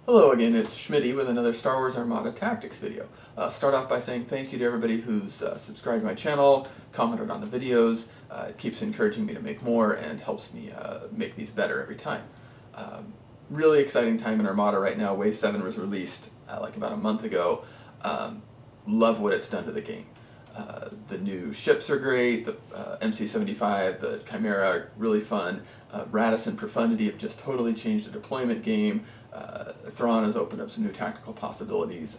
Hello again, it's Schmitty with another Star Wars Armada Tactics video. Start off by saying thank you to everybody who's subscribed to my channel, commented on the videos. It keeps encouraging me to make more and helps me make these better every time. Really exciting time in Armada right now. Wave 7 was released like about a month ago. Love what it's done to the game. The new ships are great, the MC-75, the Chimera, really fun. Radisson Profundity have just totally changed the deployment game. Thrawn has opened up some new tactical possibilities.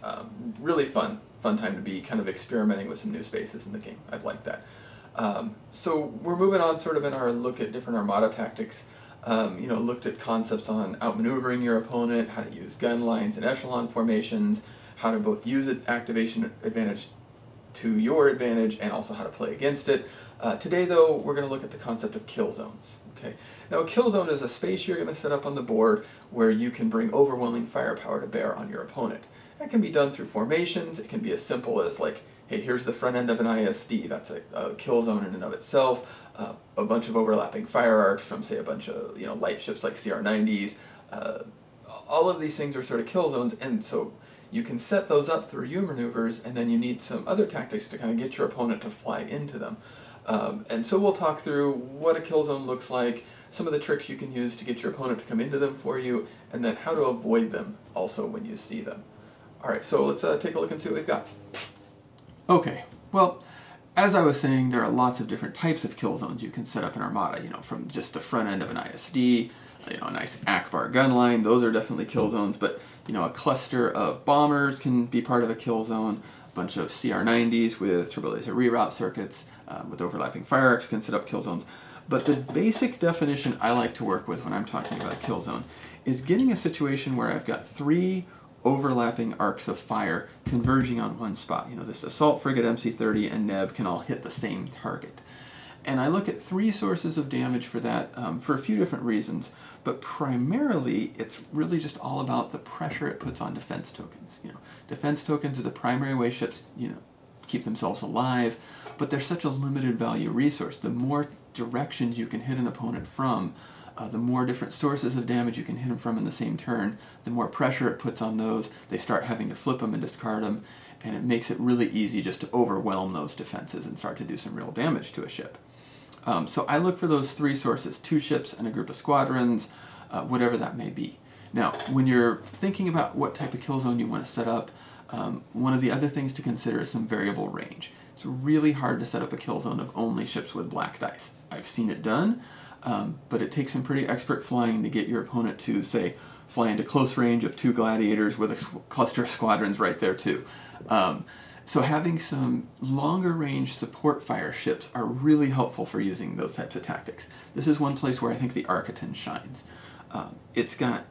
Really fun time to be kind of experimenting with some new spaces in the game. I've liked that. So we're moving on sort of in our look at different Armada tactics. Looked at concepts on outmaneuvering your opponent, how to use gun lines and echelon formations, how to both use an activation advantage to your advantage and also how to play against it. Today though, we're going to look at the concept of kill zones. Okay. Now a kill zone is a space you're going to set up on the board where you can bring overwhelming firepower to bear on your opponent. That can be done through formations. It can be as simple as like, hey, here's the front end of an ISD. That's a kill zone in and of itself. A bunch of overlapping fire arcs from say a bunch of light ships like CR-90s. All of these things are sort of kill zones, and so you can set those up through your maneuvers, and then you need some other tactics to kind of get your opponent to fly into them. And so we'll talk through what a kill zone looks like, some of the tricks you can use to get your opponent to come into them for you, and then how to avoid them also when you see them. Alright, so let's take a look and see what we've got. Okay, well, as I was saying, there are lots of different types of kill zones you can set up in Armada, from just the front end of an ISD, a nice Akbar gun line, those are definitely kill zones, but a cluster of bombers can be part of a kill zone, a bunch of CR-90s with turbo laser reroute circuits with overlapping fire arcs can set up kill zones. But the basic definition I like to work with when I'm talking about a kill zone is getting a situation where I've got 3 overlapping arcs of fire converging on one spot. This assault frigate, MC-30, and Neb can all hit the same target. And I look at 3 sources of damage for that for a few different reasons, but primarily it's really just all about the pressure it puts on defense tokens. Defense tokens are the primary way ships keep themselves alive, but they're such a limited value resource. The more directions you can hit an opponent from, the more different sources of damage you can hit them from in the same turn, the more pressure it puts on those. They start having to flip them and discard them, and it makes it really easy just to overwhelm those defenses and start to do some real damage to a ship. So I look for those 3 sources, 2 ships and a group of squadrons, whatever that may be. Now, when you're thinking about what type of kill zone you want to set up, one of the other things to consider is some variable range. It's really hard to set up a kill zone of only ships with black dice. I've seen it done, but it takes some pretty expert flying to get your opponent to, say, fly into close range of 2 gladiators with a cluster of squadrons right there too. So having some longer range support fire ships are really helpful for using those types of tactics. This is one place where I think the Architon shines. It's got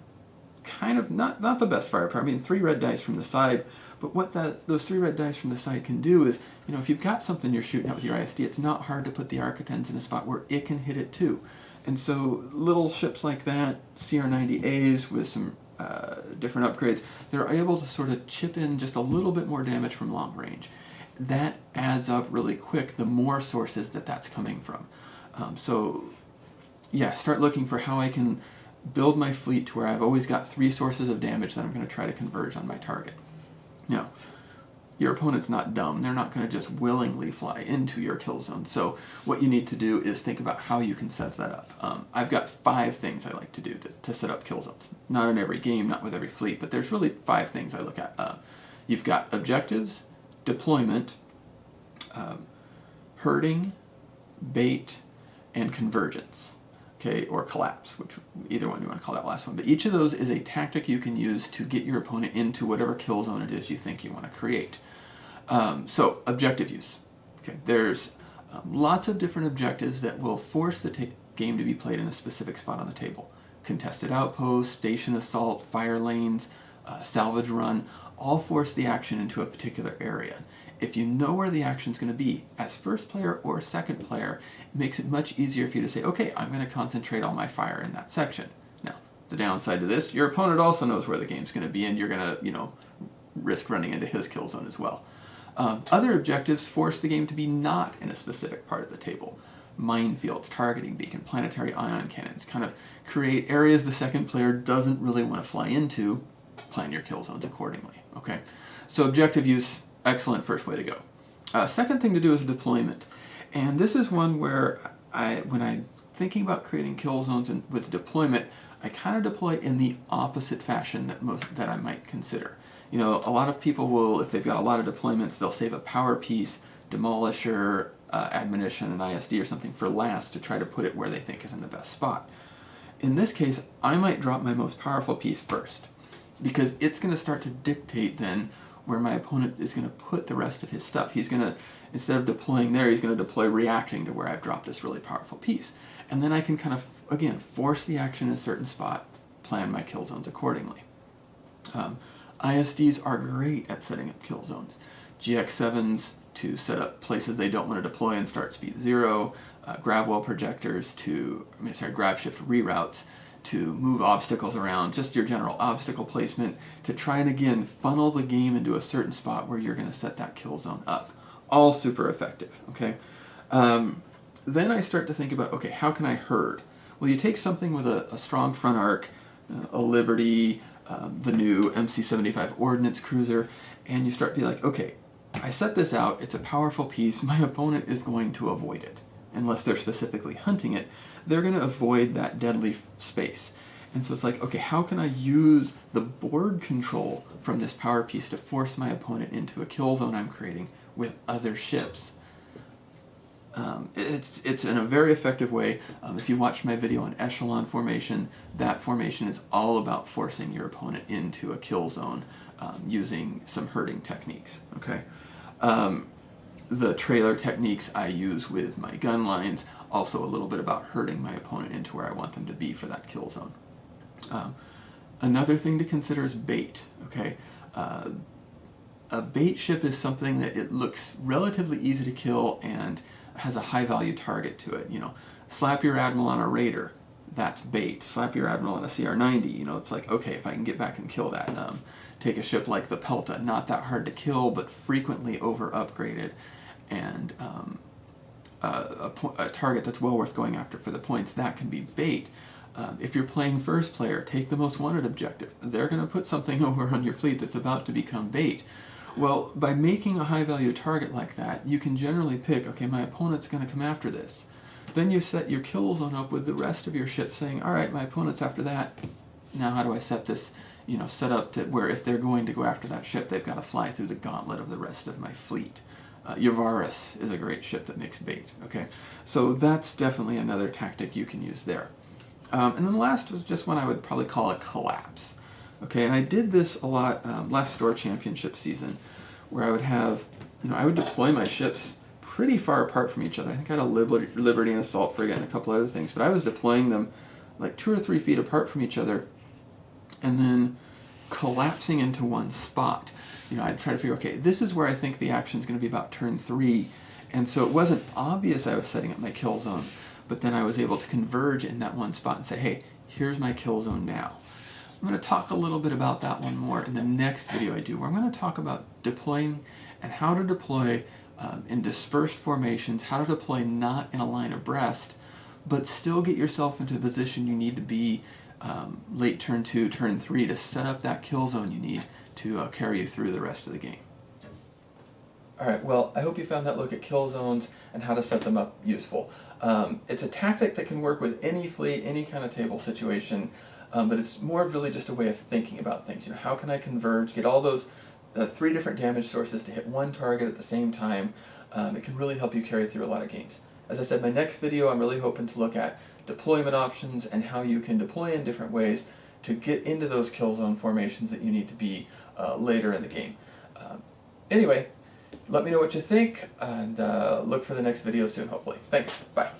kind of not the best firepower. 3 red dice from the side, but what those 3 red dice from the side can do is, if you've got something you're shooting at with your ISD, it's not hard to put the Architons in a spot where it can hit it too. And so little ships like that, CR-90As with some different upgrades, they're able to sort of chip in just a little bit more damage from long range. That adds up really quick the more sources that's coming from. So yeah, start looking for how I can build my fleet to where I've always got 3 sources of damage that I'm going to try to converge on my target. Now, your opponent's not dumb. They're not going to just willingly fly into your kill zone. So what you need to do is think about how you can set that up. I've got 5 things I like to do to set up kill zones. Not in every game, not with every fleet, but there's really 5 things I look at. You've got objectives, deployment, herding, bait, and convergence. Okay, or collapse, which either one you want to call that last one. But each of those is a tactic you can use to get your opponent into whatever kill zone it is you think you want to create. So, objective use. Okay, there's lots of different objectives that will force the game to be played in a specific spot on the table. Contested outposts, station assault, fire lanes, salvage run, all force the action into a particular area. If you know where the action's going to be, as first player or second player, it makes it much easier for you to say, okay, I'm going to concentrate all my fire in that section. Now, the downside to this, your opponent also knows where the game's going to be, and you're going to, risk running into his kill zone as well. Other objectives force the game to be not in a specific part of the table. Minefields, targeting beacon, planetary ion cannons, kind of create areas the second player doesn't really want to fly into, plan your kill zones accordingly. Okay, so objective use, excellent first way to go. Second thing to do is deployment, and this is one where when I'm thinking about creating kill zones and with deployment, I kind of deploy in the opposite fashion that I might consider. You know, a lot of people will, if they've got a lot of deployments, they'll save a power piece, demolisher, admonition, and ISD or something for last to try to put it where they think is in the best spot. In this case, I might drop my most powerful piece first, because it's going to start to dictate then where my opponent is going to put the rest of his stuff. He's going to, instead of deploying there, he's going to deploy reacting to where I've dropped this really powerful piece. And then I can kind of, again, force the action in a certain spot, plan my kill zones accordingly. ISDs are great at setting up kill zones. GX7s to set up places they don't want to deploy and start speed 0, gravwell projectors grav shift reroutes to move obstacles around, just your general obstacle placement to try and again funnel the game into a certain spot where you're going to set that kill zone up. All super effective, okay? Then I start to think about, okay, how can I herd? Well, you take something with a strong front arc, a Liberty, the new MC-75 Ordnance Cruiser, and you start to be like, okay, I set this out, it's a powerful piece, my opponent is going to avoid it. Unless they're specifically hunting it, they're going to avoid that deadly space. And so it's like, okay, how can I use the board control from this power piece to force my opponent into a kill zone I'm creating with other ships? It's in a very effective way. If you watch my video on echelon formation, that formation is all about forcing your opponent into a kill zone using some herding techniques. Okay, the trailer techniques I use with my gun lines, also a little bit about herding my opponent into where I want them to be for that kill zone. Another thing to consider is bait. Okay, a bait ship is something that it looks relatively easy to kill and has a high value target to it. You know, slap your admiral on a raider, that's bait. Slap your admiral on a CR-90, you know, it's like, okay, if I can get back and kill that. Take a ship like the Pelta, not that hard to kill, but frequently over upgraded, and a target that's well worth going after for the points, that can be bait. If you're playing first player, take the most wanted objective. They're going to put something over on your fleet that's about to become bait. Well, by making a high value target like that, you can generally pick, okay, my opponent's going to come after this. Then you set your kill zone up with the rest of your ship saying, all right, my opponent's after that. Now how do I set this, you know, set up to where if they're going to go after that ship, they've got to fly through the gauntlet of the rest of my fleet. Yavaris is a great ship that makes bait, okay? So that's definitely another tactic you can use there. And then the last was just one I would probably call a collapse. Okay, and I did this a lot last Store Championship season, where I would have, you know, I would deploy my ships pretty far apart from each other. I think I had a Liberty and Assault Frigate and a couple other things, but I was deploying them like 2 or 3 feet apart from each other, and then collapsing into one spot. You know, I'd try to figure, okay, this is where I think the action's going to be about turn 3, and so it wasn't obvious I was setting up my kill zone, but then I was able to converge in that one spot and say, hey, here's my kill zone now. I'm going to talk a little bit about that one more in the next video I do, where I'm going to talk about deploying and how to deploy in dispersed formations, how to deploy not in a line abreast, but still get yourself into the position you need to be late turn 2, turn 3 to set up that kill zone you need to carry you through the rest of the game. Alright, well, I hope you found that look at kill zones and how to set them up useful. It's a tactic that can work with any fleet, any kind of table situation. But it's more really just a way of thinking about things. You know, how can I converge, get all those 3 different damage sources to hit one target at the same time? It can really help you carry through a lot of games. As I said, my next video, I'm really hoping to look at deployment options and how you can deploy in different ways to get into those kill zone formations that you need to be later in the game. Anyway, let me know what you think, and look for the next video soon, hopefully. Thanks. Bye.